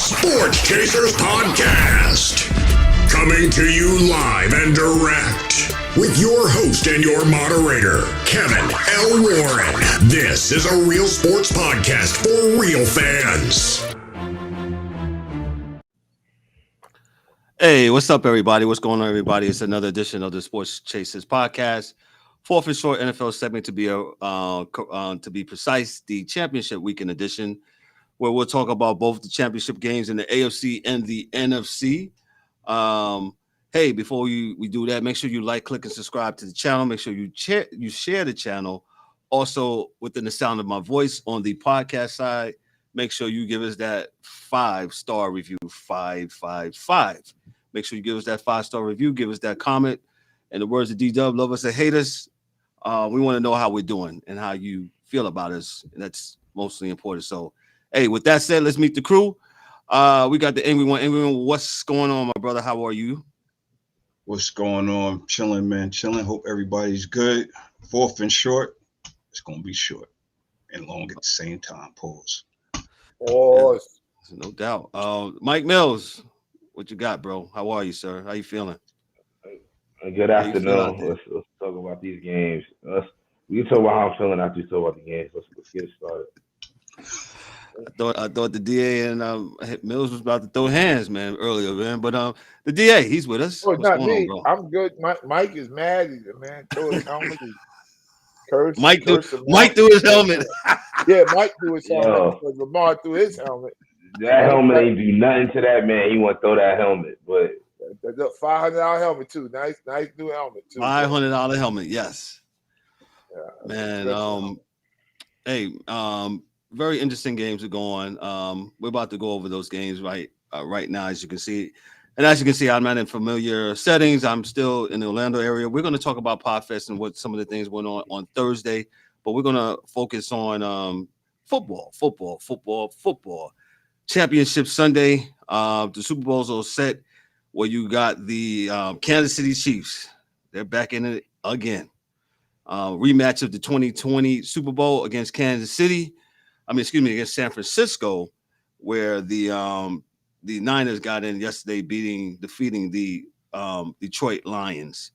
Sports Chasers Podcast. Coming to you live and direct with your host and your moderator, Kevin L. Warren. This is a real sports podcast for real fans. Hey, what's up, everybody? What's going on, everybody? It's another edition of the Sports Chasers Podcast. Fourth and short NFL segment to be precise, the championship weekend edition, where we'll talk about both the championship games in the AFC and the NFC. Hey, before we do that, make sure you like, click, and subscribe to the channel. Make sure you share the channel. Also, within the sound of my voice on the podcast side, make sure you give us that 5-star review, 555. Make sure you give us that 5-star review. Give us that comment. And the words of D-Dub, love us or hate us. We want to know how we're doing and how you feel about us. And that's mostly important. So, hey, with that said, let's meet the crew. We got the Angry One. Angry One, what's going on, my brother? How are you? What's going on? Chilling, man. Chilling. Hope everybody's good. Fourth and short. It's going to be short and long at the same time. Pause. Pause. Yeah, no doubt. Mike Mills, what you got, bro? How are you, sir? How you feeling? Good afternoon. Let's talk about these games. We can talk about how I'm feeling after you talk about the games. Let's get it started. I thought the DA and Mills was about to throw hands, man, earlier, man. But the DA, he's with us. Oh, it's not me. On, I'm good. Mike is mad. Man, throw his helmet. Curse. Mike threw his helmet. Yeah, Mike threw his helmet. Because Lamar threw his helmet. That helmet ain't do nothing to that man. He want to throw that helmet, but $500 helmet too. Nice new helmet too. $500 helmet, yes. Yeah, man. Very interesting games are going. We're about to go over those games right now, as you can see. And as you can see, I'm not in familiar settings. I'm still in the Orlando area. We're going to talk about Podfest and what some of the things went on Thursday, but we're going to focus on football. Championship Sunday. The Super Bowl's all set, where you got the Kansas City Chiefs. They're back in it again. Rematch of the 2020 Super Bowl against against San Francisco, where the Niners got in yesterday, defeating the Detroit Lions.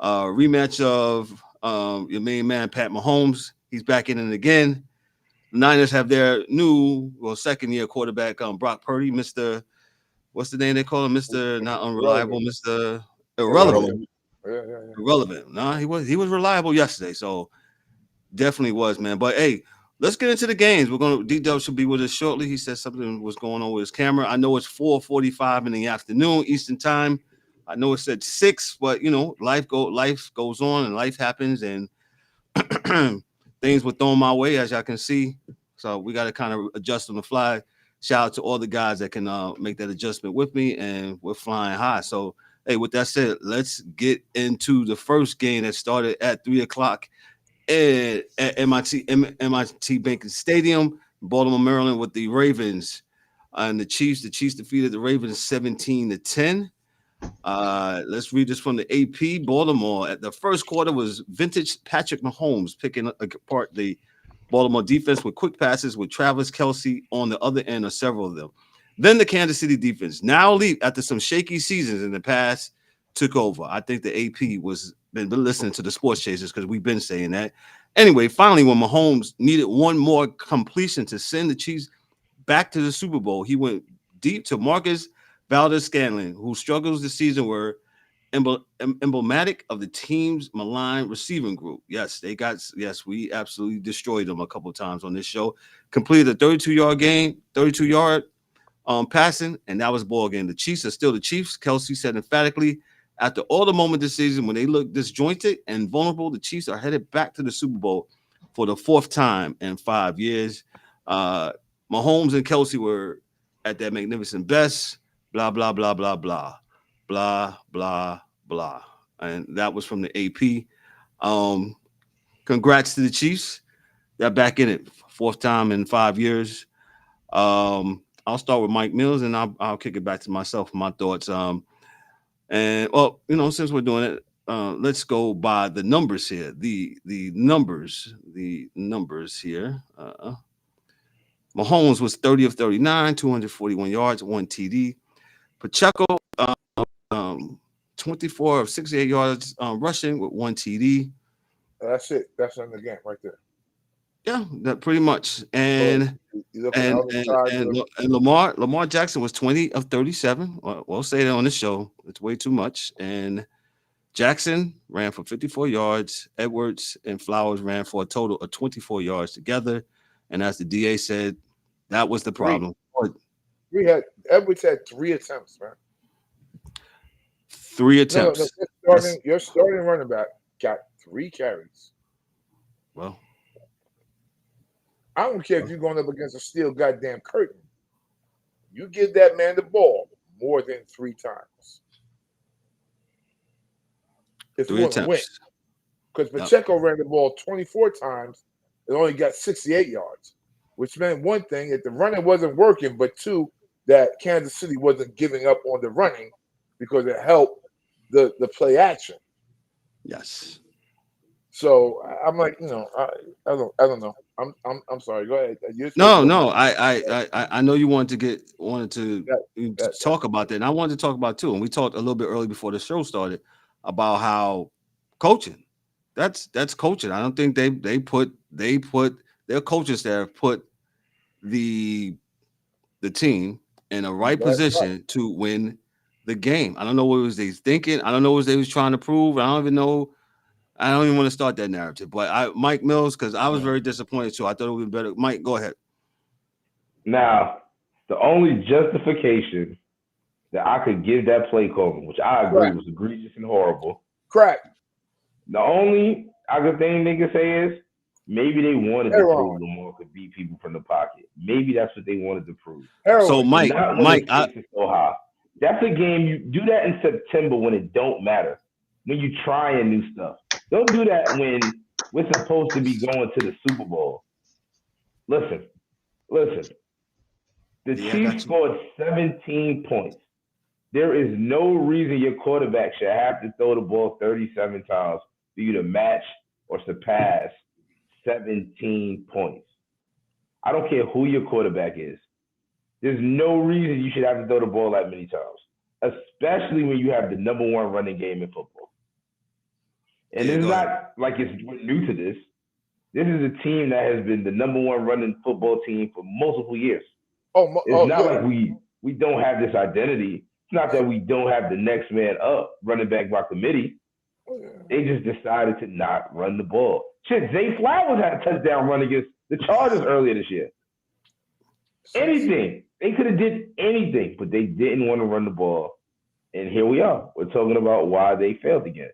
Rematch of your main man, Pat Mahomes. He's back in it again. The Niners have their second-year quarterback, Brock Purdy, Mr. What's the name they call him? Mr. Not Unreliable, Mr. Irrelevant. Yeah. Irrelevant. No, he was reliable yesterday, so definitely was, man. But hey, let's get into the games. D-Dub should be with us shortly. He said something was going on with his camera. I know it's 4:45 in the afternoon Eastern time. I know it said 6, but life goes on and life happens, and things were thrown my way, as y'all can see. So we got to kind of adjust on the fly. Shout out to all the guys that can make that adjustment with me, and we're flying high. So, hey, with that said, let's get into the first game that started at 3:00 at MIT Bank Stadium, Baltimore, Maryland, with the Ravens and the Chiefs. The Chiefs defeated the Ravens 17-10. Let's read this from the AP. Baltimore at the first quarter was vintage Patrick Mahomes picking apart the Baltimore defense with quick passes with Travis Kelce on the other end of several of them. Then the Kansas City defense, now elite after some shaky seasons in the past, took over. I think the AP been listening to the Sports Chasers because we've been saying that. Anyway, finally, when Mahomes needed one more completion to send the Chiefs back to the Super Bowl, he went deep to Marcus Valdes-Scantling, who struggles this season, were emblematic of the team's maligned receiving group. Yes, we absolutely destroyed them a couple of times on this show. Completed a 32-yard passing, and that was ball game. The Chiefs are still the Chiefs. Kelce said emphatically, after all the moment this season when they look disjointed and vulnerable, the Chiefs are headed back to the Super Bowl for the 4th time in 5 years. Mahomes and Kelce were at their magnificent best. Blah, blah, blah, blah, blah. Blah, blah, blah. And that was from the AP. Congrats to the Chiefs. They're back in it. 4th time in 5 years. I'll start with Mike Mills, and I'll kick it back to myself, my thoughts. Since we're doing it, let's go by the numbers here. The numbers here. Mahomes was 30 of 39, 241 yards, 1 TD. Pacheco, 24 of 68 yards rushing with 1 TD. That's it. That's in the game right there. Yeah, that pretty much. And you look on the other side and Lamar Jackson was 20 of 37. We'll say that on the show. It's way too much. And Jackson ran for 54 yards. Edwards and Flowers ran for a total of 24 yards together. And as the DA said, that was the problem. Edwards had 3 attempts, man. 3 attempts. No, your starting running back got 3 carries. Well, I don't care if you're going up against a steel goddamn curtain. You give that man the ball more than 3 times. If you want to win. Because Pacheco ran the ball 24 times and only got 68 yards, which meant one thing, that the running wasn't working, but 2, that Kansas City wasn't giving up on the running because it helped the play action. Yes. So I'm like, I don't know. I'm sorry. Go ahead. No. I know you wanted to talk about that, and I wanted to talk about too. And we talked a little bit early before the show started about how coaching. That's coaching. I don't think they put their coaching staff put the team in a right position to win the game. I don't know what was they thinking. I don't know what they was trying to prove. I don't even know. I don't even want to start that narrative. But Mike Mills, because I was very disappointed too. I thought it would be better. Mike, go ahead. Now, the only justification that I could give that play calling, which I agree was egregious and horrible. Correct. The only other thing they could say is maybe they wanted to prove Lamar could beat people from the pocket. Maybe that's what they wanted to prove. So Mike, so high. That's a game you do that in September when it don't matter. When you trying new stuff. Don't do that when we're supposed to be going to the Super Bowl. Listen. The Chiefs scored 17 points. There is no reason your quarterback should have to throw the ball 37 times for you to match or surpass 17 points. I don't care who your quarterback is. There's no reason you should have to throw the ball that many times, especially when you have the number 1 running game in football. And it's not like it's new to this. This is a team that has been the number 1 running football team for multiple years. It's not like we don't have this identity. It's not that we don't have the next man up, running back by committee. They just decided to not run the ball. Shit, Zay Flowers had a touchdown run against the Chargers earlier this year. Anything. They could have did anything, but they didn't want to run the ball. And here we are. We're talking about why they failed again.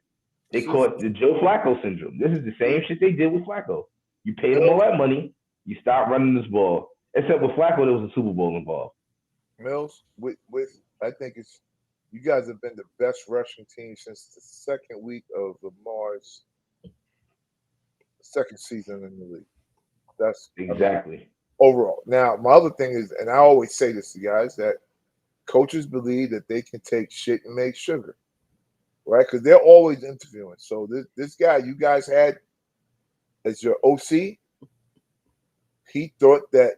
They caught the Joe Flacco syndrome. This is the same shit they did with Flacco. You paid them all that money. You stop running this ball. Except with Flacco, there was a Super Bowl involved. Mills, I think you guys have been the best rushing team since the second week of Lamar's second season in the league. That's exactly overall. Now, my other thing is, and I always say this to guys, that coaches believe that they can take shit and make sugar. Right, because they're always interviewing. So this guy you guys had as your OC, he thought that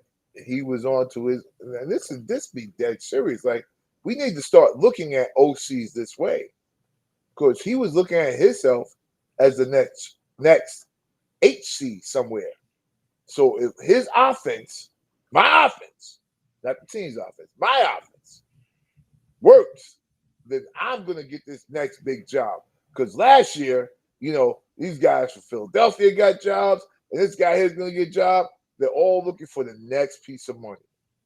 he was on to his. And this be dead serious. Like, we need to start looking at OCs this way, because he was looking at himself as the next HC somewhere. So if his offense, my offense, not the team's offense, my offense works, then I'm going to get this next big job. Because last year, these guys from Philadelphia got jobs, and this guy here is going to get a job. They're all looking for the next piece of money.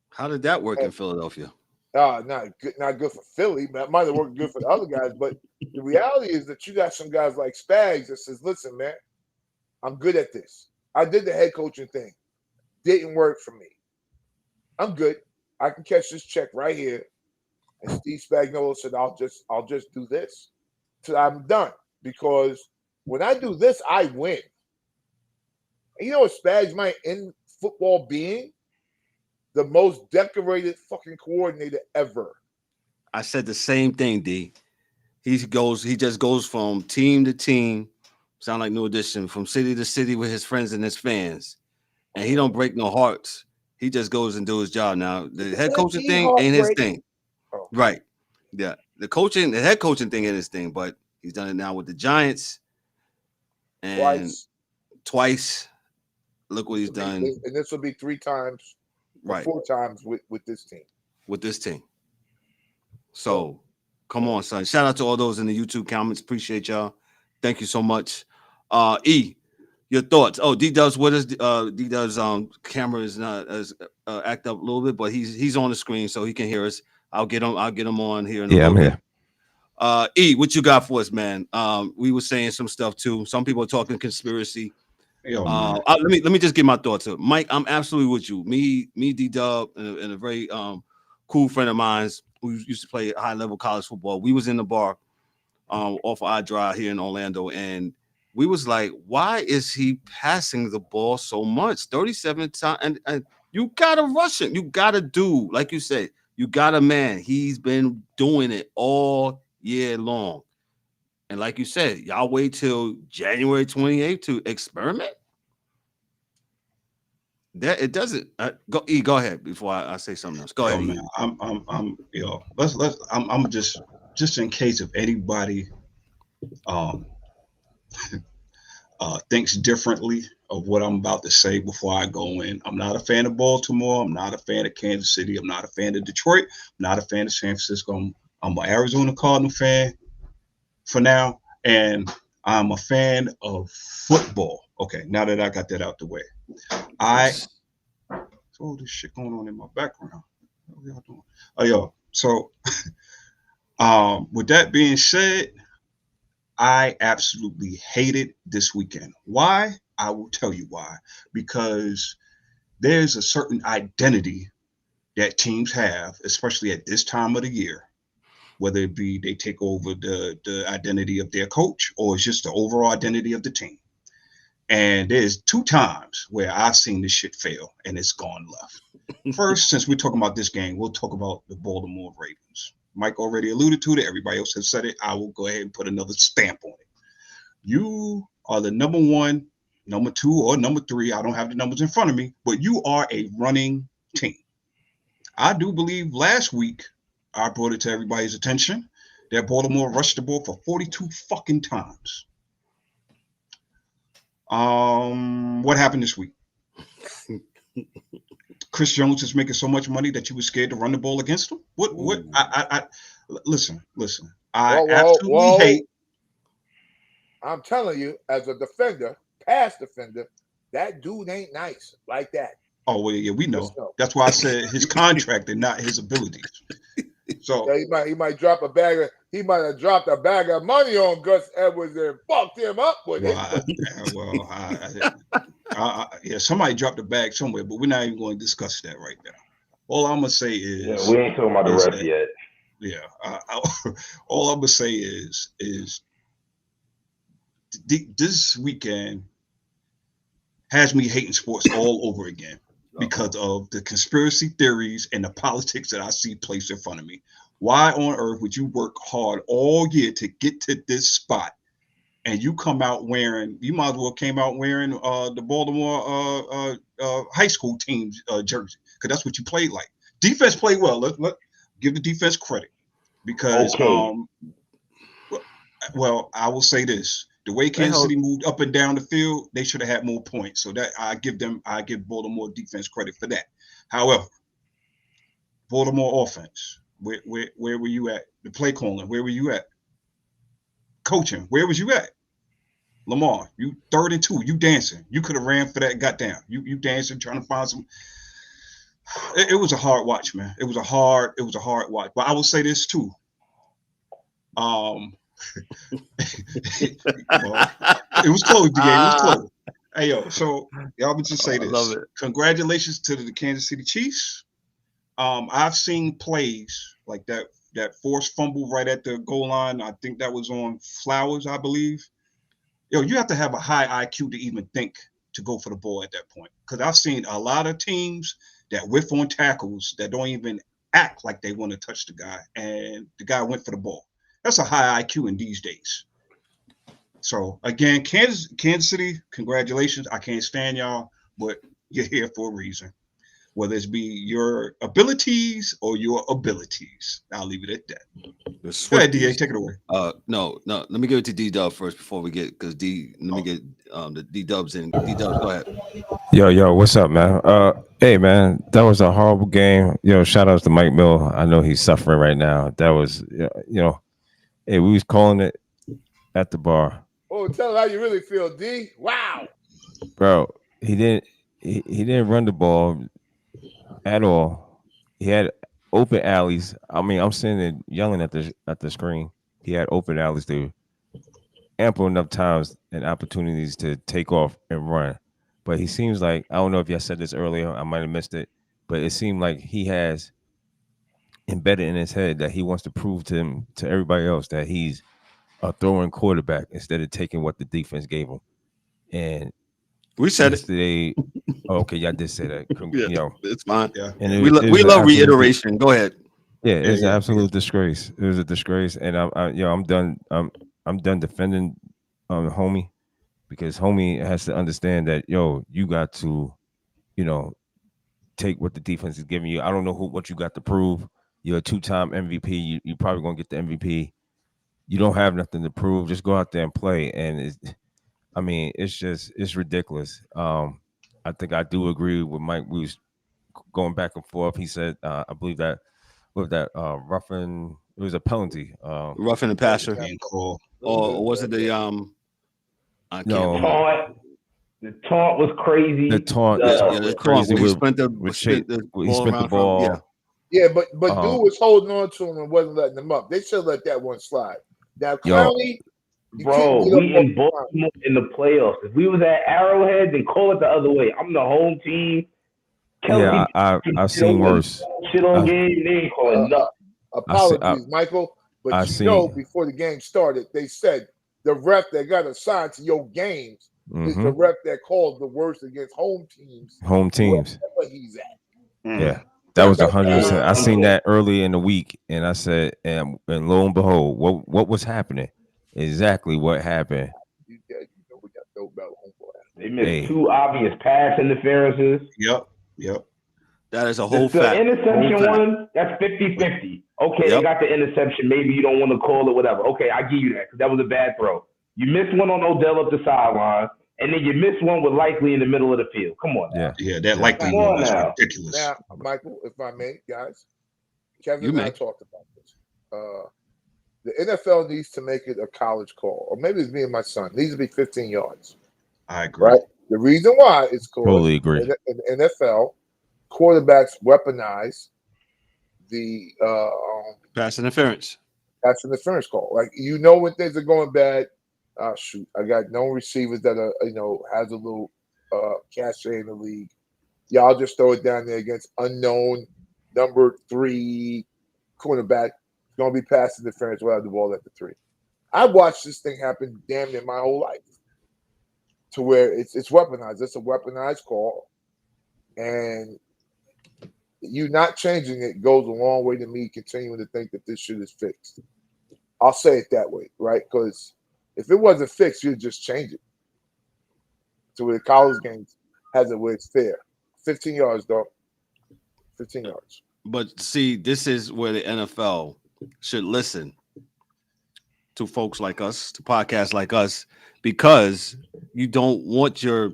How did that work in Philadelphia? Not good for Philly, but it might have worked good for the other guys. But the reality is that you got some guys like Spags that says, listen, man, I'm good at this. I did the head coaching thing. Didn't work for me. I'm good. I can catch this check right here. And Steve Spagnuolo said, I'll just do this till I'm done. Because when I do this, I win. And you know what Spags might end football being? The most decorated fucking coordinator ever. I said the same thing, D. He just goes from team to team, sound like New Edition, from city to city with his friends and his fans. And he don't break no hearts. he just goes and do his job. Now the head Would coaching be thing ain't his heartbreaking. thing, Oh. right? Yeah, the head coaching thing ain't his thing, but he's done it now with the Giants and twice. Look what he's done. And this will be 3 times, right? 4 times with this team. With this team. So, come on, son. Shout out to all those in the YouTube comments. Appreciate y'all. Thank you so much. E, your thoughts? Oh, D Dub's with us. D Dub's camera is not as act up a little bit, but he's on the screen so he can hear us. I'll get him on here. I'm here. E, what you got for us, man? We were saying some stuff too. Some people are talking conspiracy. Let me just get my thoughts up. Mike, I'm absolutely with you. Me, D Dub, and a very cool friend of mine who used to play high level college football. We was in the bar off of I-Drive here in Orlando, and we was like, why is he passing the ball so much? 37 times, and you gotta rush him. You gotta do, like you said, you got a man. He's been doing it all year long. And like you said, y'all wait till January 28th to experiment. That it doesn't go ahead before I say something else. Go ahead. Man, I'm just in case if anybody thinks differently of what I'm about to say before I go in. I'm not a fan of Baltimore. I'm not a fan of Kansas City. I'm not a fan of Detroit. I'm not a fan of San Francisco. I'm an Arizona Cardinal fan for now, and I'm a fan of football. Okay, now that I got that out the way, all this shit going on in my background. What y'all doing? Oh, yo. So, with that being said, I absolutely hated this weekend. Why? I will tell you why. Because there's a certain identity that teams have, especially at this time of the year, whether it be they take over the identity of their coach or it's just the overall identity of the team. And there's 2 times where I've seen this shit fail and it's gone left. First, since we're talking about this game, we'll talk about the Baltimore Ravens. Mike already alluded to it. Everybody else has said it. I will go ahead and put another stamp on it. You are the number 1, number 2, or number 3. I don't have the numbers in front of me, but you are a running team. I do believe last week I brought it to everybody's attention that Baltimore rushed the ball for 42 fucking times. What happened this week? Chris Jones is making so much money that you were scared to run the ball against him? What? I listen. I absolutely hate. I'm telling you, as a defender, pass defender, that dude ain't nice like that. Oh, well, yeah, we know. That's why I said his contract and not his abilities. So yeah, he might drop a bag. He might have dropped a bag of money on Gus Edwards and fucked him up with it. Yeah, somebody dropped a bag somewhere, but we're not even going to discuss that right now. All I'm gonna say is we ain't talking about the ref yet. Yeah, all I'm gonna say is this weekend has me hating sports all over again because of the conspiracy theories and the politics that I see placed in front of me. Why on earth would you work hard all year to get to this spot and you come out wearing, you might as well came out wearing the Baltimore high school team's jersey, because that's what you played like. Defense played well. Let give the defense credit because well, I will say this. The way Kansas City moved up and down the field, they should have had more points. So that I give Baltimore defense credit for that. However, Baltimore offense, where were you at? The play calling, where were you at? Coaching, where was you at? Lamar, you 3rd and 2, you dancing. You could have ran for that and got down. You dancing, trying to find some. It was a hard watch, man. It was a hard watch. But I will say this too. Well, it was close, DA. It was close. Hey, yo, so y'all would just say this. Love it. Congratulations to the Kansas City Chiefs. I've seen plays like that forced fumble right at the goal line. I think that was on Flowers, I believe. Yo, you have to have a high IQ to even think to go for the ball at that point. Because I've seen a lot of teams that whiff on tackles that don't even act like they want to touch the guy, and the guy went for the ball. That's a high IQ in these days. So, again, Kansas City, congratulations. I can't stand y'all, but you're here for a reason. whether it's be your abilities or your abilities. I'll leave it at that. The Go ahead, DA, Swifties. take it away. No. Let me give it to D Dub first before we get because D. Let me get the D Dubs in. D Dubs, go ahead. Yo, what's up, man? Hey, man, that was a horrible game. Shout outs to Mike Mill. I know he's suffering right now. That was, hey, we was calling it at the bar. Oh, tell him how you really feel, D. Wow. Bro, he didn't run the ball at all. He had open alleys. I mean, I'm sitting there yelling at the screen. He had open alleys there, ample enough times and opportunities to take off and run. But he seems like, I don't know if y'all said this earlier, I might have missed it, but it seemed like he has embedded in his head that he wants to prove to everybody else that he's a throwing quarterback instead of taking what the defense gave him. And We said yesterday, okay, y'all did say that. it. It's fine. Yeah. And We love reiteration. Go ahead. Yeah, it's an absolute disgrace. It was a disgrace, and I'm done. I'm done defending homie, because homie has to understand that you got to, take what the defense is giving you. I don't know what you got to prove. You're a 2-time MVP. You probably gonna get the MVP. You don't have nothing to prove. Just go out there and play. And it's ridiculous. I think I do agree with Mike. We was going back and forth. He said, I believe that with that roughing, it was a penalty. Roughing the passer, Cool. or was it the I can't No. remember. The taunt was crazy. The taunt, the crazy. He spent the He spent the ball. Yeah. Yeah, but dude was holding on to him and wasn't letting him up. They should let that one slide. Now, Clowney, bro, we in Baltimore in the playoffs. If we was at Arrowhead, then call it the other way. I'm the home team. Kelsey, I've seen worse. Shit on game, they ain't calling nothing. Apologies, Michael. But before the game started, they said the ref that got assigned to your games is the ref that calls the worst against home teams. Wherever he's at. Yeah. That was 100%. I seen that early in the week, and I said, and lo and behold, what was happening? Exactly what happened. They missed 2 obvious pass interferences. Yep. That is a whole fact. The interception one, that's 50-50. Okay, they got the interception. Maybe you don't want to call it, whatever. Okay, I give you that because that was a bad throw. You missed one on Odell up the sideline, and then you missed one with Likely in the middle of the field. Come on. Yeah, that Likely one was ridiculous. Now, Michael, if I may, guys, Kevin and I talked about this. The NFL needs to make it a college call, or maybe it's me and my son. It needs to be 15 yards. I agree. Right? The reason why is because totally agree. In the NFL, quarterbacks weaponize the pass interference. Pass interference call. Like, when things are going bad. Shoot, I got no receivers that are, has a little cachet in the league. Y'all just throw it down there against unknown number 3 cornerback. It's going to be pass interference. We'll have the ball at the 3. I watched this thing happen damn near my whole life to where it's weaponized. It's a weaponized call. And you not changing it goes a long way to me continuing to think that this shit is fixed. I'll say it that way, right? Because if it wasn't fixed, you'd just change it to where the college games has it where it's fair. 15 yards, dog. 15 yards. But see, this is where the NFL should listen to folks like us, to podcasts like us, because you don't want your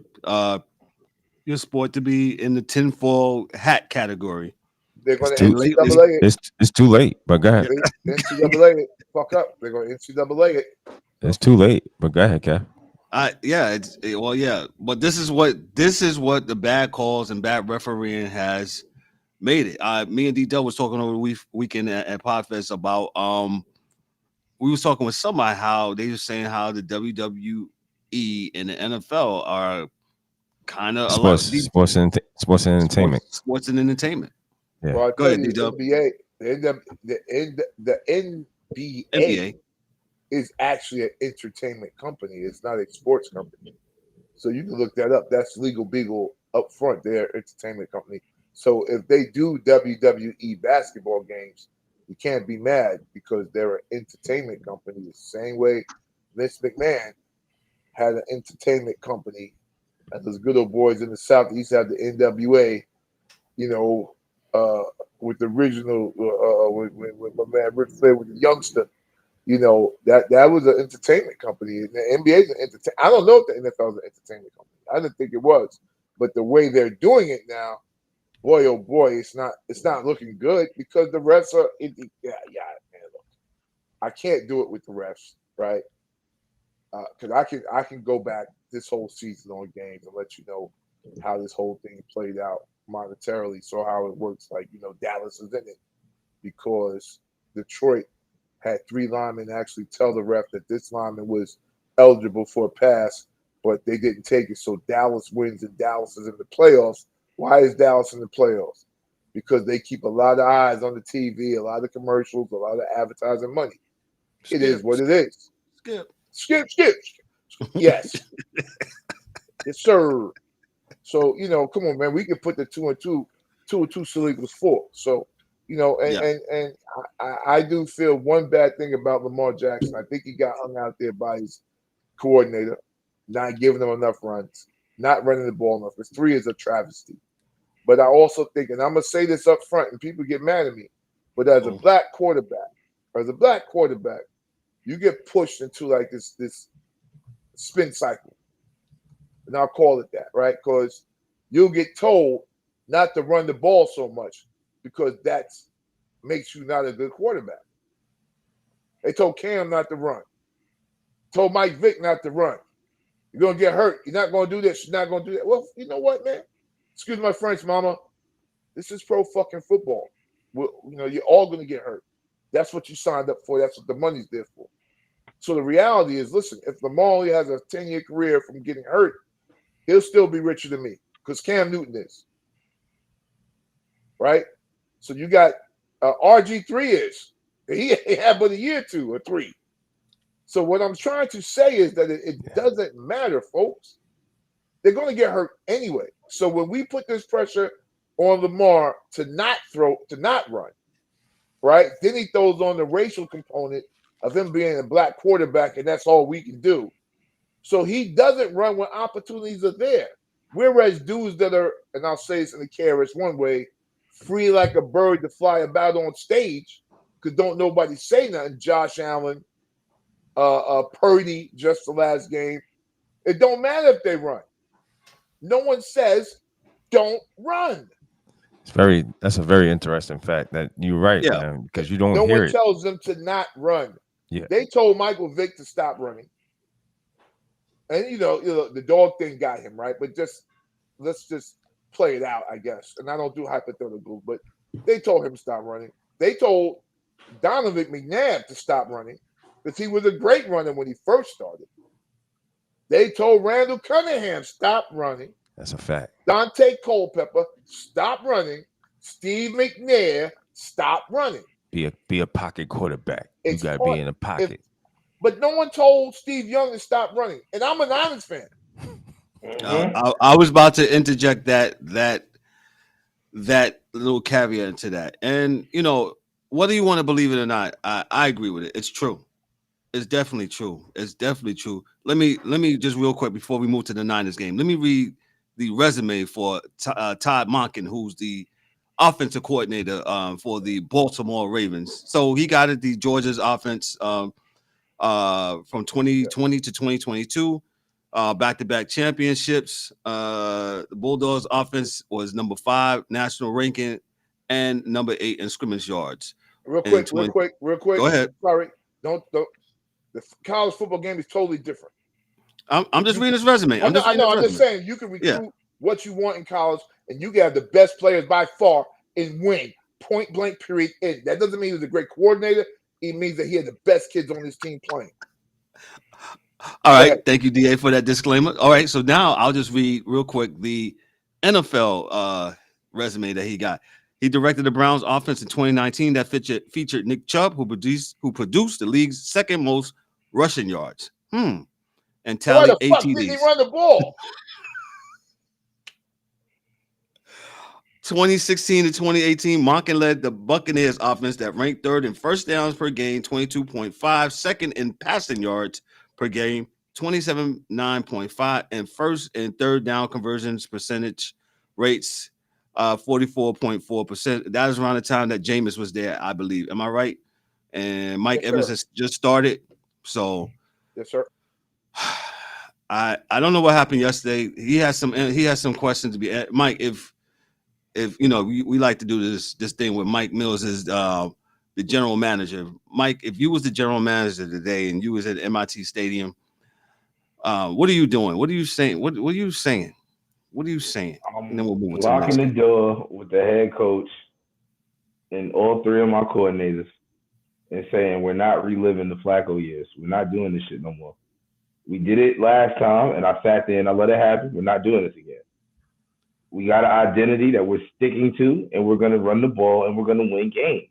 sport to be in the tinfoil hat category. They're going to NCAA it. It's too late, but go ahead. NCAA it. Fuck up. They're going to NCAA it. It's too late, but go ahead, Kev. But this is what the bad calls and bad refereeing has made it. Me and D-Dub was talking over the weekend at Podfest about we was talking with somebody how they were saying how the WWE and the NFL are kind of sports and entertainment. Sports and entertainment. Yeah. Well, go ahead, D-Dub. The NBA is actually an entertainment company. It's not a sports company. So you can look that up. That's Legal Beagle up front. They're an entertainment company. So if they do WWE basketball games, you can't be mad because they're an entertainment company. The same way Vince McMahon had an entertainment company. And those good old boys in the South, he used to have the NWA. with the original, with my man Ric Flair with the youngster, that was an entertainment company. And the NBA is an entertainment. I don't know if the NFL is an entertainment company. I didn't think it was, but the way they're doing it now, boy, oh boy, it's not looking good because the refs are. Man, look, I can't do it with the refs, right? Because I can go back this whole season on games and let you know how this whole thing played out monetarily. So how it works, like Dallas is in it because Detroit had 3 linemen actually tell the ref that this lineman was eligible for a pass, but they didn't take it. So Dallas wins and Dallas is in the playoffs. Why is Dallas in the playoffs? Because they keep a lot of eyes on the TV, a lot of commercials, a lot of advertising money. It is what it is. Skip. Yes. Yes, sir. So, come on, man. We can put the 2 and 2 still equals 4. So, and I do feel one bad thing about Lamar Jackson. I think he got hung out there by his coordinator, not giving him enough runs, not running the ball enough. Because 3 is a travesty. But I also think, and I'm going to say this up front, and people get mad at me, but as a black quarterback, you get pushed into like this spin cycle. And I'll call it that, right? Because you'll get told not to run the ball so much because that makes you not a good quarterback. They told Cam not to run. Told Mike Vick not to run. You're going to get hurt. You're not going to do this. You're not going to do that. Well, you know what, man? Excuse my French, mama. This is pro fucking football. Well, you're all going to get hurt. That's what you signed up for. That's what the money's there for. So the reality is, listen, if Lamar only has a 10-year career from getting hurt, he'll still be richer than me because Cam Newton is. Right? So you got RG3 is. He had but a year, 2 or 3. So what I'm trying to say is that it doesn't matter, folks. They're going to get hurt anyway. So when we put this pressure on Lamar to not run, right? Then he throws on the racial component of him being a black quarterback, and that's all we can do. So he doesn't run when opportunities are there. Whereas dudes that are, and I'll say this in the KRS one way, free like a bird to fly about on stage, because don't nobody say nothing. Josh Allen, Purdy, just the last game. It don't matter if they run. No one says don't run. That's a very interesting fact that you're right, man, because you don't hear it. No one tells them to not run. Yeah. They told Michael Vick to stop running. And the dog thing got him, right? But let's just play it out, I guess. And I don't do hypothetical, but they told him to stop running. They told Donovan McNabb to stop running because he was a great runner when he first started. They told Randall Cunningham, stop running. That's a fact. Dante Culpepper, stop running. Steve McNair, stop running. Be a pocket quarterback. You got to be in a pocket. But no one told Steve Young to stop running. And I'm an Niners fan. I was about to interject that little caveat into that. And, whether you want to believe it or not, I agree with it. It's true. It's definitely true. It's definitely true. Let me just real quick before we move to the Niners game. Let me read the resume for Todd Monken, who's the offensive coordinator for the Baltimore Ravens. So he got the Georgia's offense from 2020 to 2022, back-to-back championships. The Bulldogs offense was number 5 national ranking and number 8 in scrimmage yards. Real quick. Go ahead. Sorry, don't. The college football game is totally different. I'm just reading his resume. I'm just saying you can recruit what you want in college, and you can have the best players by far and win. Point blank. Period. And that doesn't mean he's a great coordinator. It means that he had the best kids on his team playing. All right. Thank you, DA, for that disclaimer. All right. So now I'll just read real quick the NFL resume that he got. He directed the Browns offense in 2019 that featured Nick Chubb, who produced the league's second most rushing yards. And tallied 8 TDs. Did he run the ball? 2016 to 2018, Monken led the Buccaneers offense that ranked 3rd in first downs per game, 22.5, second in passing yards per game, 27.9.5, and first and third down conversions percentage rates, 44.4%. That is around the time that Jameis was there, I believe. Am I right? And Mike Evans has just started. So yes, sir. I don't know what happened yesterday. He has some questions to be Mike. If we like to do this thing with Mike Mills is the general manager. Mike, if you was the general manager today and you was at MIT Stadium, what are you doing? What are you saying? What are you saying? What are you saying? And then we'll move on to locking the door with the head coach and all three of my coordinators and saying we're not reliving the Flacco years. We're not doing this shit no more. We did it last time, and I sat there and I let it happen. We're not doing this again. We got an identity that we're sticking to, and we're going to run the ball, and we're going to win games.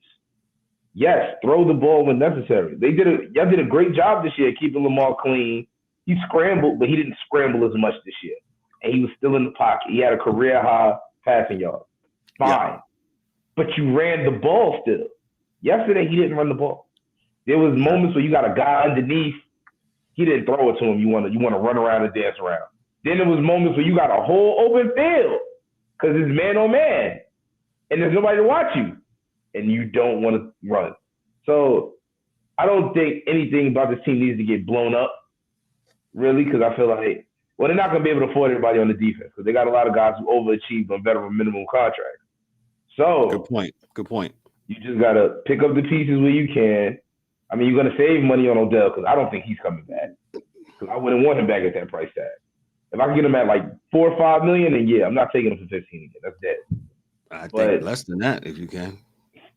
Yes, throw the ball when necessary. Y'all did a great job this year keeping Lamar clean. He scrambled, but he didn't scramble as much this year. And he was still in the pocket. He had a career-high passing yard. Fine. Yeah. But you ran the ball still. Yesterday, he didn't run the ball. There was moments where you got a guy underneath. He didn't throw it to him. You want to run around and dance around. Then there was moments where you got a whole open field because it's man on man. And there's nobody to watch you. And you don't want to run. So I don't think anything about this team needs to get blown up, really, because I feel like, they're not going to be able to afford everybody on the defense because they got a lot of guys who overachieved on veteran minimum contracts. So Good point. You just got to pick up the pieces where you can. I mean, you're going to save money on Odell because I don't think he's coming back. Because I wouldn't want him back at that price tag. If I can get him at like $4 or $5 million, then yeah, I'm not taking him for 15 again. That's dead. I think less than that if you can.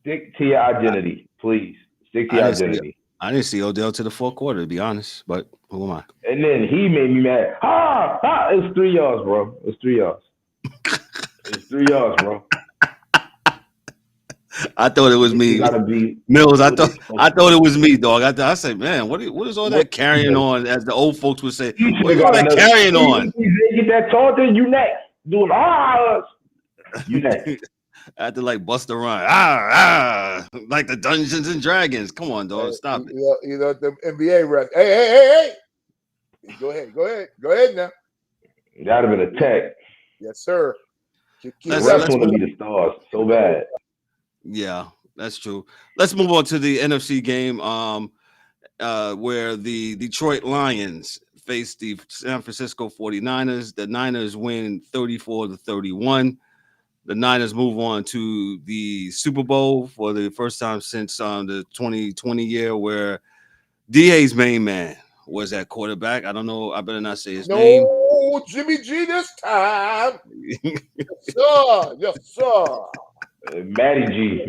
Stick to your identity, please. Stick to your identity. I didn't see Odell to the fourth quarter, to be honest, but who am I? And then he made me mad. It was 3 yards, bro. It was 3 yards. It was 3 yards, bro. I thought it was me. Mills, I thought it was me, dog. I said, man, what is all that carrying on, as the old folks would say? What is all that carrying on? Get that taunting, you next. Doing you next. I had to like bust a run. Like the Dungeons and Dragons. Come on, dog. Stop it. The NBA ref. Hey. Go ahead now. That'd have been a tech. Yes, sir. The refs want to be the stars so bad. Yeah, that's true. Let's move on to the NFC game, where the Detroit Lions face the San Francisco 49ers. The Niners win 34-31. The Niners move on to the Super Bowl for the first time since the 2020 year, where DA's main man was at quarterback. I don't know. I better not say his name. No, Jimmy G this time. Yes, sir. Matty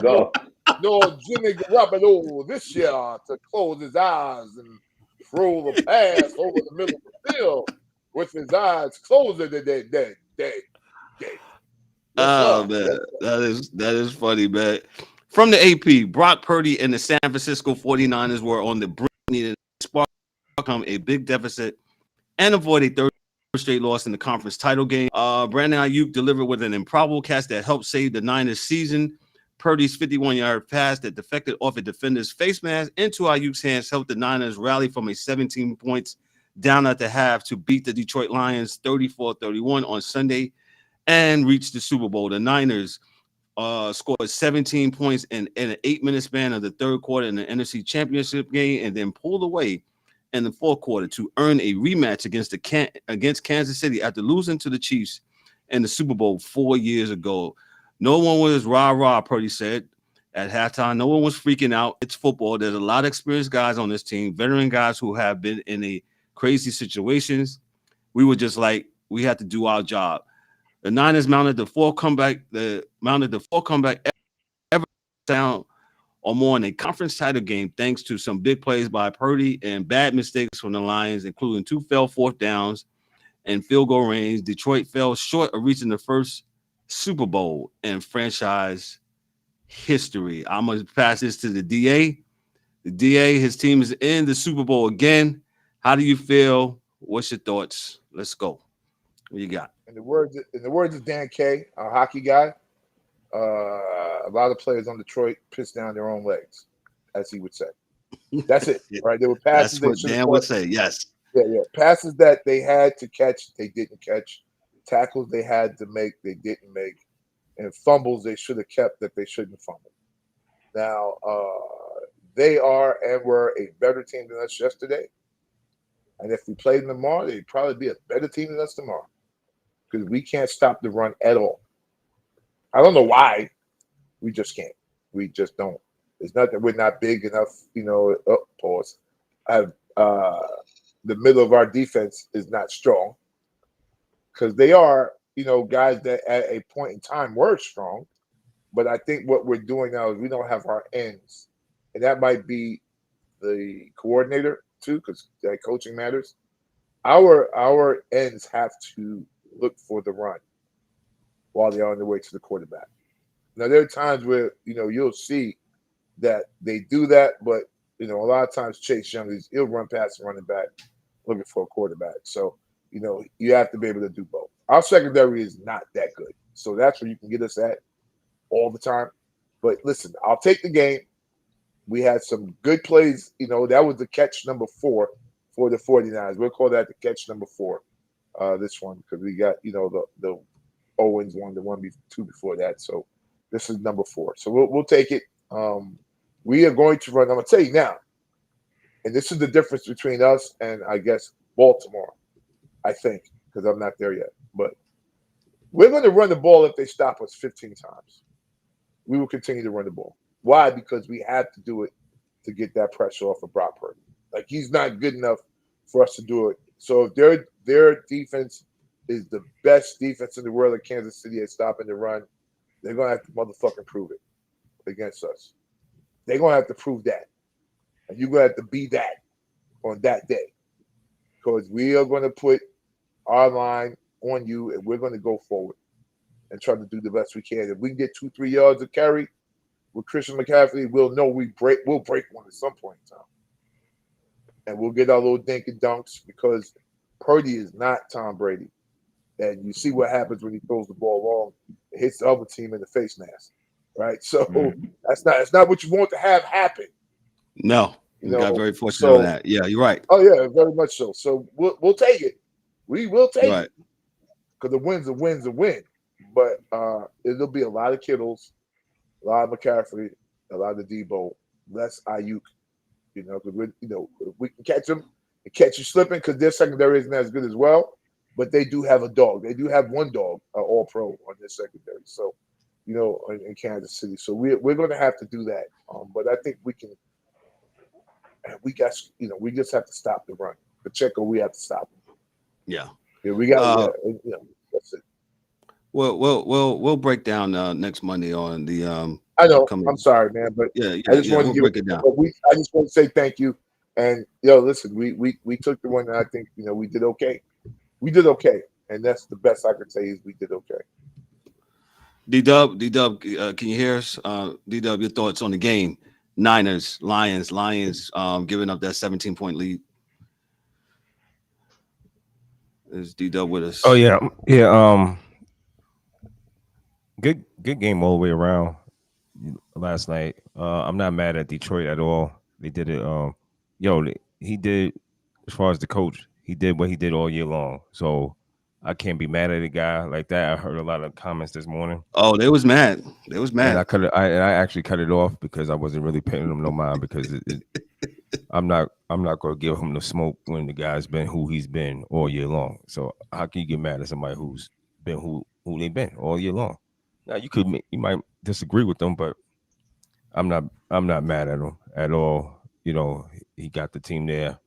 Goff. No, Jimmy Garoppolo this year to close his eyes and throw the pass over the middle of the field with his eyes closed today. Oh man, that is funny, man. From the AP, Brock Purdy and the San Francisco 49ers were on the brink needed to spark a big deficit and avoid a third straight loss in the conference title game. Brandon Ayuk delivered with an improbable catch that helped save the Niners' season. Purdy's 51-yard pass that deflected off a defender's face mask into Ayuk's hands helped the Niners rally from a 17 points down at the half to beat the Detroit Lions 34-31 on Sunday and reach the Super Bowl. The Niners scored 17 points in an 8-minute span of the third quarter in the NFC Championship game and then pulled away in the fourth quarter to earn a rematch against Kansas City after losing to the Chiefs in the Super Bowl 4 years ago. No one was rah-rah, Purdy said at halftime. No one was freaking out. It's football. There's a lot of experienced guys on this team, veteran guys who have been in a crazy situations. We were just like, we had to do our job. The Niners mounted the fourth comeback ever down or more in a conference title game, thanks to some big plays by Purdy and bad mistakes from the Lions, including 2 failed fourth downs and field goal range. Detroit fell short of reaching the first Super Bowl in franchise history. I'm going to pass this to the DA. The DA, his team is in the Super Bowl again. How do you feel? What's your thoughts? Let's go. What you got? In the words of Dan Kay, our hockey guy, a lot of players on Detroit pissed down their own legs, as he would say. That's it, right? There were passes. That's what Dan would say. Yes. Yeah. Passes that they had to catch, they didn't catch. tackles they had to make, they didn't make, and fumbles they should have kept that they shouldn't fumble. Now, they are and were a better team than us yesterday. And if we played them tomorrow, they'd probably be a better team than us tomorrow. Because we can't stop the run at all. I don't know why. We just can't. We just don't. It's not that we're not big enough, pause. The middle of our defense is not strong. Because they are, guys that at a point in time were strong. But I think what we're doing now is we don't have our ends. And that might be the coordinator too, because that coaching matters. Our ends have to look for the run while they're on their way to the quarterback. Now, there are times where, you'll see that they do that, but, a lot of times Chase Young, he'll run past the running back looking for a quarterback. So, you have to be able to do both. Our secondary is not that good. So that's where you can get us at all the time. But listen, I'll take the game. We had some good plays. That was the catch number 4 for the 49ers. We'll call that the catch number 4, this one, because we got, the Owens one, the 2 before that. So this is number 4. So we'll take it. We are going to run. I'm going to tell you now, and this is the difference between us and, I guess, Baltimore, I think, because I'm not there yet. But we're going to run the ball if they stop us 15 times. We will continue to run the ball. Why? Because we have to do it to get that pressure off of Brock Purdy. Like, he's not good enough for us to do it. So if their defense is the best defense in the world at Kansas City at stopping the run, they're going to have to motherfucking prove it against us. They're going to have to prove that. And you're going to have to be that on that day. Because we are going to put our line on you, and we're going to go forward and try to do the best we can. If we can get 2-3 yards of carry with Christian McCaffrey, we'll know we'll break one at some point in time. And we'll get our little dink and dunks, because Purdy is not Tom Brady. And you see what happens when he throws the ball long. It hits the other team in the face mask, right? So that's not what you want to have happen. No, you got very fortunate on that. Yeah, you're right. Oh yeah, very much so. So we'll take it. We will take it, because the win's a win's a win. But it'll be a lot of Kittles, a lot of McCaffrey, a lot of Debo, less Ayuk. Because we can catch them and catch you slipping, because their secondary isn't as good as well. But they do have a dog. They do have one dog, all pro on their secondary. So, in Kansas City. So we're going to have to do that. But I think we can. We just have to stop the run. Pacheco, we have to stop him. Yeah. Yeah, we got. That's it. Well, we'll break down next Monday on the. I know. I'm sorry, man, but I just want to break it down. I just want to say thank you. And listen, we took the one, and I think we did okay. We did okay, and that's the best I can say is we did okay. D-Dub, can you hear us? D-Dub, your thoughts on the game? Niners, Lions, giving up that 17-point lead. Is D-Dub with us? Oh yeah. Good game all the way around last night. I'm not mad at Detroit at all. They did it. He did, as far as the coach, he did what he did all year long. So I can't be mad at a guy like that. I heard a lot of comments this morning. Oh, they was mad. And I actually cut it off because I wasn't really paying them no mind, because I'm not going to give him the smoke when the guy's been who he's been all year long. So how can you get mad at somebody who's been who they've been all year long? Now you might disagree with them, but I'm not mad at him at all. He got the team there.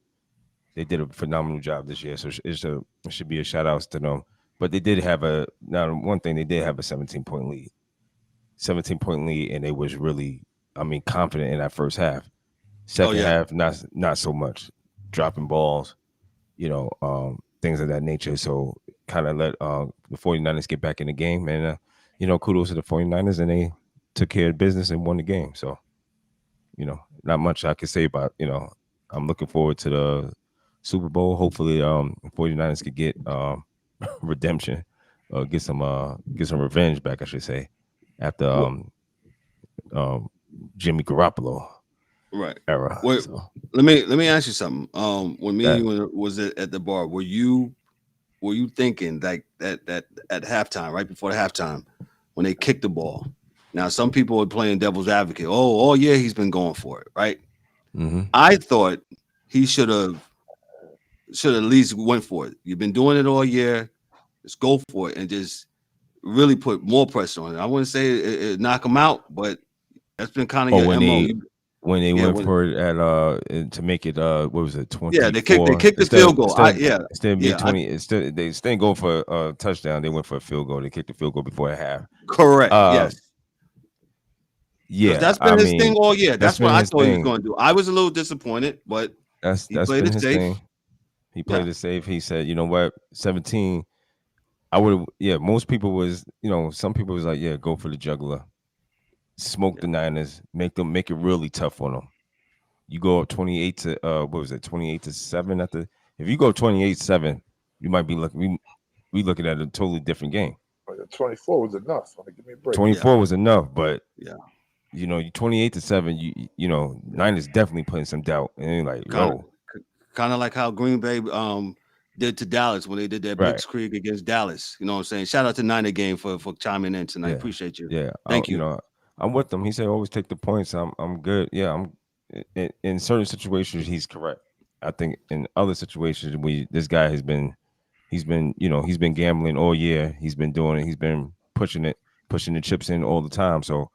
They did a phenomenal job this year, so it should be a shout out to them. But they did have a 17-point lead. 17-point lead, and they was really, confident in that first half. Second half, not so much. Dropping balls, things of that nature. So kind of let the 49ers get back in the game. And, kudos to the 49ers, and they took care of business and won the game. So, not much I can say about, I'm looking forward to the Super Bowl. Hopefully, 49ers could get redemption, get some revenge back, I should say, after Jimmy Garoppolo era. Wait, so. Let me ask you something. When me and you was at the bar, were you were you thinking like that at halftime, right before the halftime, when they kicked the ball? Now, some people are playing devil's advocate. Oh yeah, he's been going for it, right? Mm-hmm. I thought he should have at least went for it. You've been doing it all year. Just go for it and just really put more pressure on it. I wouldn't say it knock him out, but that's been kind of your MO. When they went for it at to make it what was it, 24? Yeah, they kicked the field goal. Instead of being 20, instead they didn't go for a touchdown. They went for a field goal. They kicked the field goal before half. Correct. Yes. Yeah, that's been his thing all year. That's what I thought he was going to do. I was a little disappointed, but that's played been it his safe. thing. He played it safe. He said, you know what, 17. I would have. Yeah, most people was, some people was like, yeah, go for the juggler, smoke the Niners, make it really tough on them. You go up 28 to what was it, 28-7 at the. If you go 28-7, you might be looking. We looking at a totally different game. 24 was enough. Give me a break. 24 was enough, but yeah. You 28-7. Niners definitely putting some doubt, and you're like, kind of like how Green Bay did to Dallas when they did their blitzkrieg against Dallas. You know what I'm saying? Shout out to Niner game for chiming in tonight. Appreciate you. Yeah, thank you. I'm with them. He said always take the points. I'm good. Yeah, I'm in certain situations he's correct. I think in other situations this guy he's been gambling all year. He's been doing it. He's been pushing the chips in all the time. So.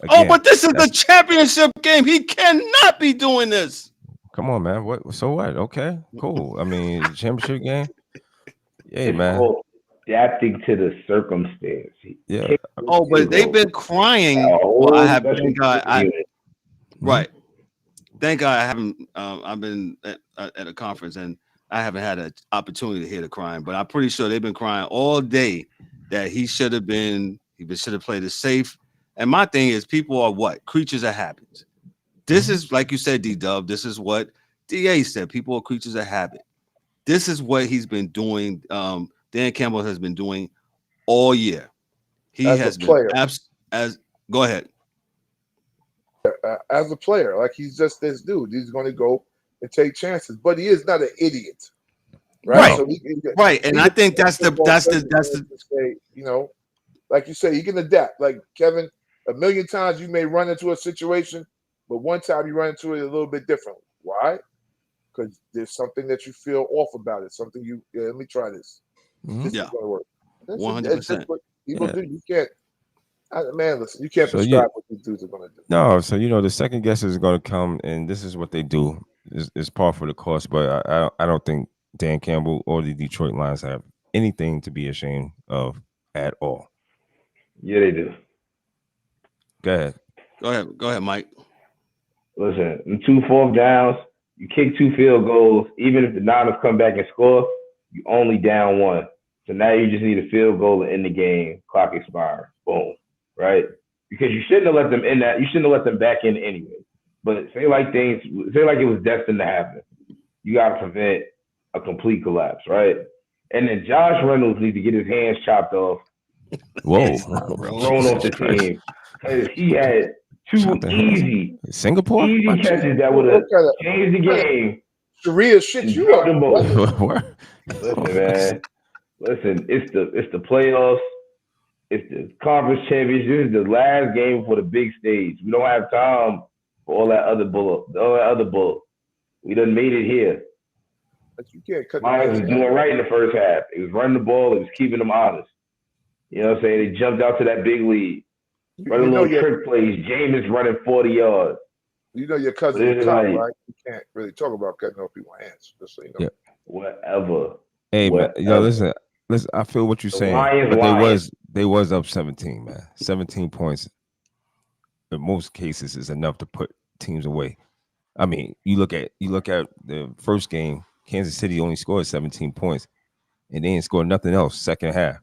Again, but this is the championship game. He cannot be doing this. Come on, man. What? So what? Okay, cool. I mean, championship game. Yeah, man. Adapting to the circumstance. Yeah. Oh, but they've been crying. Well, I have. Thank God. Right. Thank God I haven't. I've been at a conference and I haven't had an opportunity to hear the crying. But I'm pretty sure they've been crying all day that he should have been. He should have played it safe. And my thing is, people are what? Creatures of habit. This is, like you said, D-Dub, this is what DA said. People are creatures of habit. This is what he's been doing. Dan Campbell has been doing all year. He has been go ahead. As a player, like he's just this dude. He's going to go and take chances, but he is not an idiot, right? So right, and I think that's the like you say, he can adapt. Like Kevin, a million times you may run into a situation, but one time you run into it a little bit different. Why? Because there's something that you feel off about it. Something let me try this. This is going to work. 100%. What people do. You can't, listen, you can't prescribe what these dudes are going to do. No, so the second guess is going to come, and this is what they do. Is par for the course, but I don't think Dan Campbell or the Detroit Lions have anything to be ashamed of at all. Yeah, they do. Go ahead, Mike. Listen, in 2 4th downs, you kick 2 field goals. Even if the Niners come back and score, you only down 1. So now you just need a field goal to end the game. Clock expires. Boom. Right? Because you shouldn't have let them in that. You shouldn't have let them back in anyway. But say like it was destined to happen. You got to prevent a complete collapse, right? And then Josh Reynolds needs to get his hands chopped off. Whoa. Thrown off the team. Because he had 2 easy catches that would have changed the game. Sharia shit you up. Listen, man. Listen, it's the playoffs. It's the conference championship. This is the last game for the big stage. We don't have time for all that other bull. We done made it here. But you can't cut. Lions was doing right in the first half. It was running the ball. It was keeping them honest. You know what I'm saying? They jumped out to that big lead. Running little trick plays. Jameis running 40 yards. You know your cousin is right? You can't really talk about cutting off people's hands. Just so you know. Yeah. Whatever. Hey, man. Listen. I feel what you're saying. But they was up 17, man. 17 points. In most cases, is enough to put teams away. I mean, you look at the first game. Kansas City only scored 17 points, and they didn't score nothing else second half.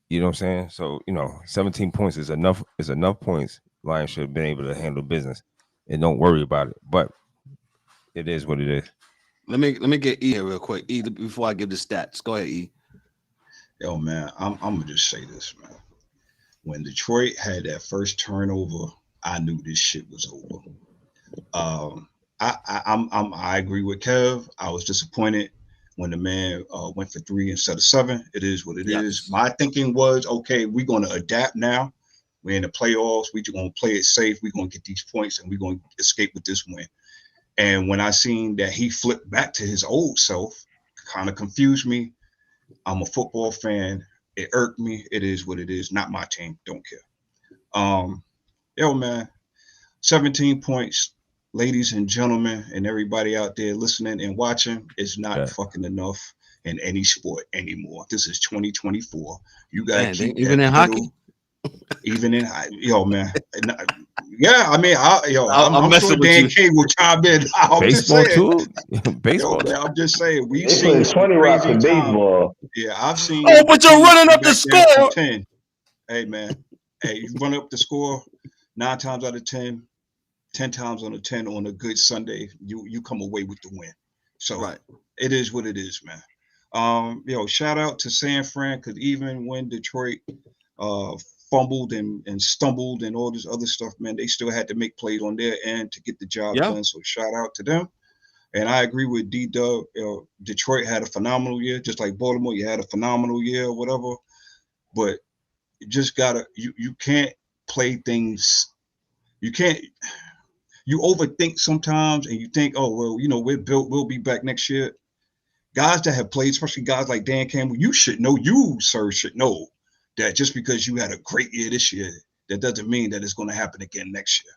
You know what I'm saying? So 17 points is enough. Is enough points. Lions should have been able to handle business, and don't worry about it. But it is what it is. Let me get E here real quick. E, before I give the stats. Go ahead, E. Yo, man, I'm gonna just say this, man. When Detroit had that first turnover, I knew this shit was over. I agree with Kev. I was disappointed when the man went for 3 instead of 7. It is what it is. My thinking was, okay, we're going to adapt now. We're in the playoffs. We're going to play it safe. We're going to get these points, and we're going to escape with this win. And when I seen that he flipped back to his old self, kind of confused me. I'm a football fan. It irked me. It is what it is. Not my team. Don't care. Yo, man, 17 points, ladies and gentlemen, and everybody out there listening and watching, is not fucking enough in any sport anymore. This is 2024. You got to keep even in hockey. Even in, yo, man. Yeah, I mean, I'm sure Dan K will chime in. Baseball too. Baseball. Yo, man, I'm just saying, we've They seen put 20 rocks in baseball. Yeah, I've seen. Oh, but you're running up the score. 10. Hey, man. Hey, you run up the score 9 times out of 10, 10 times on a 10 on a good Sunday, you come away with the win. So it is what it is, man. Shout out to San Fran, because even when Detroit fumbled and stumbled and all this other stuff, man, they still had to make plays on their end to get the job done. So shout out to them. And I agree with D-Dub. Detroit had a phenomenal year, just like Baltimore. You had a phenomenal year or whatever. But you just gotta, you can't play things. You overthink sometimes, and you think, oh, well, we'll be back next year. Guys that have played, especially guys like Dan Campbell, you should know, should know that just because you had a great year this year, that doesn't mean that it's going to happen again next year.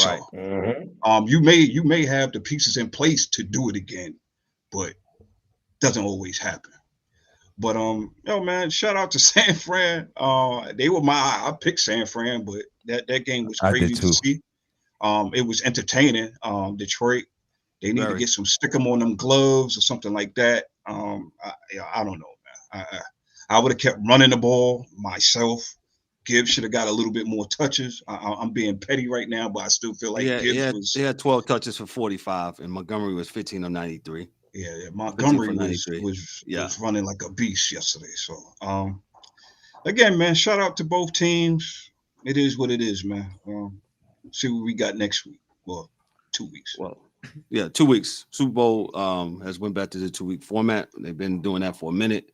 Right. So, you may have the pieces in place to do it again, but doesn't always happen. But man, shout out to San Fran. They were I picked San Fran, but that game was crazy to see. It was entertaining. Detroit, they need to get some stick 'em on them gloves or something like that. I don't know, man. I would have kept running the ball myself. Gibbs should have got a little bit more touches. I'm being petty right now, but I still feel like Gibbs he had 12 touches for 45, and Montgomery was 15 of 93. Yeah, Montgomery was running like a beast yesterday. So, again, man, shout out to both teams. It is what it is, man. See what we got next week. Well, 2 weeks. Well, yeah, 2 weeks. Super Bowl has went back to the 2-week format. They've been doing that for a minute.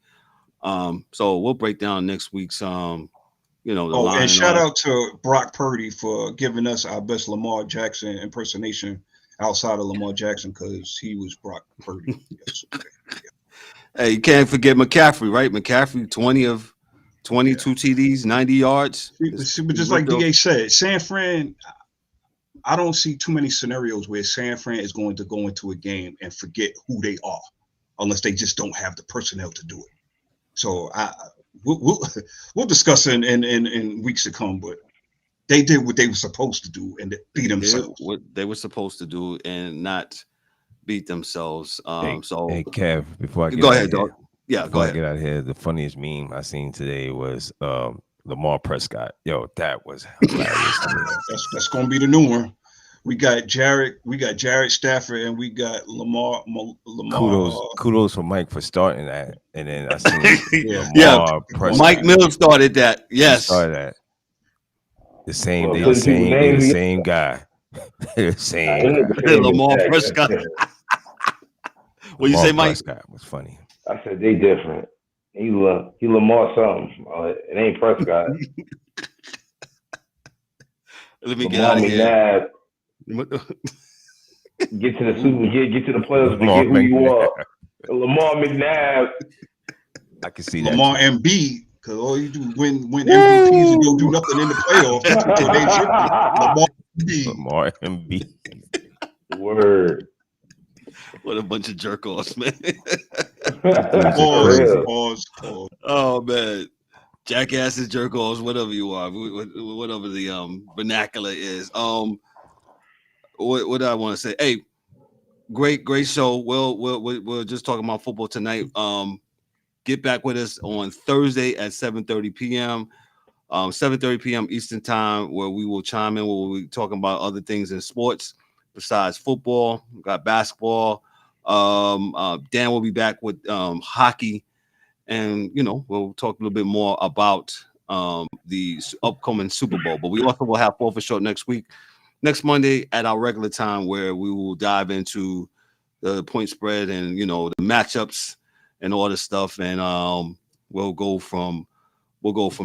So we'll break down next week's and shout out to Brock Purdy for giving us our best Lamar Jackson impersonation outside of Lamar Jackson, because he was Brock Purdy. Hey, you can't forget McCaffrey, right? McCaffrey, 20 of 22 TDs, 90 yards. But just like DA said, San Fran, I don't see too many scenarios where San Fran is going to go into a game and forget who they are, unless they just don't have the personnel to do it. So we'll discuss in weeks to come, but they did what they were supposed to do and beat themselves. What they were supposed to do and not beat themselves. Hey, Kev, before I get go ahead, dog. Yeah, go ahead. Get out of here. The funniest meme I seen today was Lamar Prescott. Yo, that was hilarious. That's gonna be the new one. We got Jared Stafford, and we got Lamar. Kudos for Mike for starting that, and then I seen Lamar Prescott. Mike Mills started that. Yes, started that. The same guy. The same guy. Lamar Prescott. What you say, Mike? Prescott was funny. I said they different. He Lamar something. It ain't Prescott. Let me get out of here. Get to the get to the playoffs, forget who you are. Lamar McNabb. I can see Lamar that. Embiid, because all you do win MVPs and don't do nothing in the playoffs. Lamar Embiid. Word. What a bunch of jerk offs, man. Pause. Oh man. Jackasses, jerk offs, whatever you are, whatever the vernacular is. What do I want to say? Hey, great show. We're just talking about football tonight. Get back with us on Thursday at 7:30 p.m. 7:30 p.m. Eastern time, where we will chime in. We'll be talking about other things in sports besides football. We got basketball. Dan will be back with hockey, and we'll talk a little bit more about the upcoming Super Bowl. But we also will have 4 for Short next Monday at our regular time, where we will dive into the point spread and the matchups and all this stuff, and we'll go from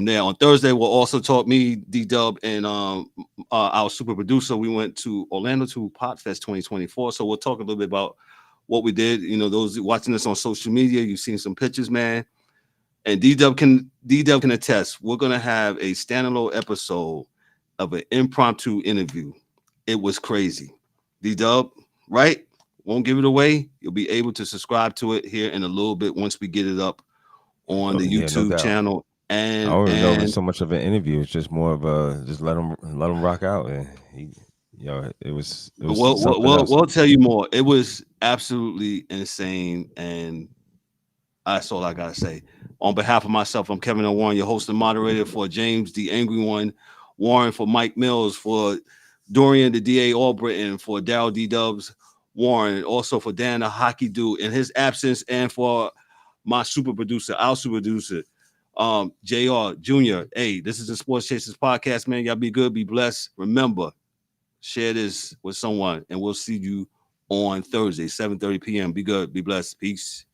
there. On Thursday, we'll also talk me, D-Dub, and our super producer. We went to Orlando to Podfest 2024, so we'll talk a little bit about what we did. You know, those watching us on social media, you've seen some pictures, man. And D-Dub can attest. We're gonna have a standalone episode of an impromptu interview. It was crazy. D-Dub, right? Won't give it away. You'll be able to subscribe to it here in a little bit once we get it up on the YouTube channel. And I don't even know if it's so much of an interview. It's just more of a just let him rock out. And it was we'll tell you more. It was absolutely insane, and that's all I gotta say. On behalf of myself, I'm Kevin L. Warren, your host and moderator, for James, the Angry One, Warren, for Mike Mills, for Dorian, the DA Albritton, for Darryl D-Dubs, Warren, also for Dan, the hockey dude, in his absence, and for my super producer, our super producer, JR Jr. Hey, this is the Sports Chasers podcast, man. Y'all be good, be blessed. Remember, share this with someone, and we'll see you on Thursday, 7:30 p.m. Be good, be blessed. Peace.